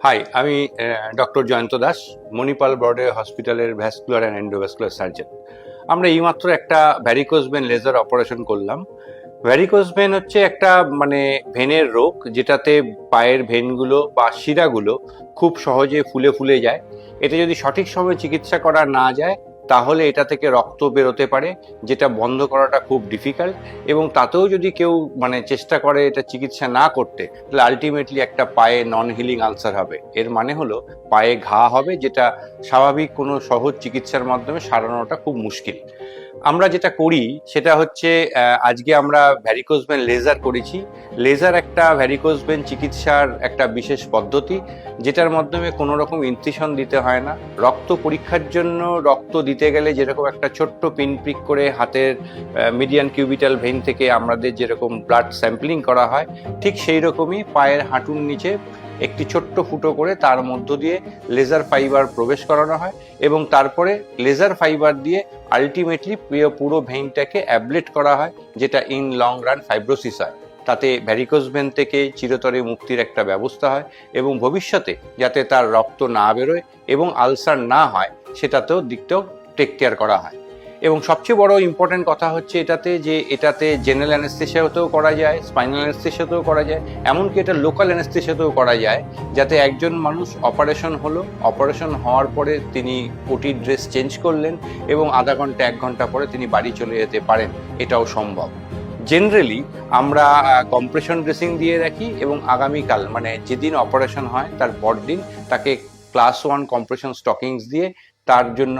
High, আমি doctor Jayanta Das, Manipal Broadway হসপিটালের vascular and endovascular surgeon. আমরা এইমাত্র একটা ভ্যারিকোজ ভেন লেজার অপারেশন করলাম। ভ্যারিকোজ ভেন হচ্ছে একটা ভেনের রোগ, যেটাতে পায়ের ভেনগুলো বা শিরাগুলো খুব সহজে ফুলে ফুলে যায়। এটা যদি সঠিক সময়ে চিকিৎসা করা না যায়, তাহলে এটা থেকে রক্ত বেরোতে পারে, যেটা বন্ধ করাটা খুব ডিফিকাল্ট। এবং তাতেও যদি কেউ চেষ্টা করে এটা চিকিৎসা না করতে, তাহলে আলটিমেটলি একটা পায়ে নন হিলিং আলসার হবে। এর মানে হলো পায়ে ঘা হবে, যেটা স্বাভাবিক কোনো সহজ চিকিৎসার মাধ্যমে সারানোটা খুব মুশকিল। আমরা যেটা করি সেটা হচ্ছে, আজকে আমরা ভ্যারিকোজ ভেন লেজার করেছি। লেজার একটা ভ্যারিকোজ ভেন চিকিৎসার একটা বিশেষ পদ্ধতি, যেটার মাধ্যমে কোনো রকম ইনসিশন দিতে হয় না। রক্ত পরীক্ষার জন্য রক্ত দিতে গেলে যেরকম একটা ছোট্ট পিন প্রিক করে হাতের মিডিয়ান কিউবিটাল ভেন থেকে আমাদের যেরকম ব্লাড স্যাম্পলিং করা হয়, ঠিক সেই রকমই পায়ের হাঁটুর নিচে একটি ছোট্ট ফুটো করে তার মধ্য দিয়ে লেজার ফাইবার প্রবেশ করানো হয়, এবং তারপরে লেজার ফাইবার দিয়ে আলটিমেটলি পুরো ভেইনটাকে অ্যাবলেট করা হয়, যেটা ইন লং রান ফাইব্রোসিস হয়। তাতে ভ্যারিকোজ ভেন থেকে চিরতরে মুক্তির একটা ব্যবস্থা হয়, এবং ভবিষ্যতে যাতে তার রক্ত না বেরোয় এবং আলসার না হয়, সেটাতেও দিকটাও টেক কেয়ার করা হয়। এবং সবচেয়ে বড় ইম্পর্টেন্ট কথা হচ্ছে এটাতে জেনারেল অ্যানেস্থেসিয়াতেও করা যায়, স্পাইনাল অ্যানেস্থেসিয়াতেও করা যায়, এমনকি এটা লোকাল অ্যানেস্থেসিয়াতেও করা যায়, যাতে একজন মানুষ অপারেশন হওয়ার পরে তিনি ওটির ড্রেস চেঞ্জ করলেন এবং আধা ঘন্টা 1 ঘন্টা পরে তিনি বাড়ি চলে যেতে পারেন, এটাও সম্ভব। জেনারেলি আমরা কম্প্রেশন ড্রেসিং দিয়ে রাখি, এবং আগামীকাল যেদিন অপারেশন হয় তার পরদিন তাকে ক্লাস 1 কম্প্রেশন স্টকিংস দিয়ে, তার জন্য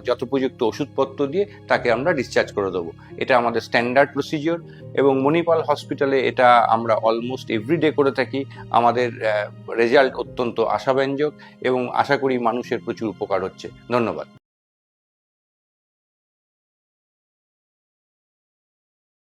যথোপযুক্ত ওষুধপত্র দিয়ে তাকে আমরা ডিসচার্জ করে দেবো। এটা আমাদের স্ট্যান্ডার্ড প্রসিজিওর, এবং মণিপাল হসপিটালে এটা আমরা অলমোস্ট এভরিডে করে থাকি। আমাদের রেজাল্ট অত্যন্ত আশাব্যঞ্জক, এবং আশা করি মানুষের প্রচুর উপকার হচ্ছে। ধন্যবাদ।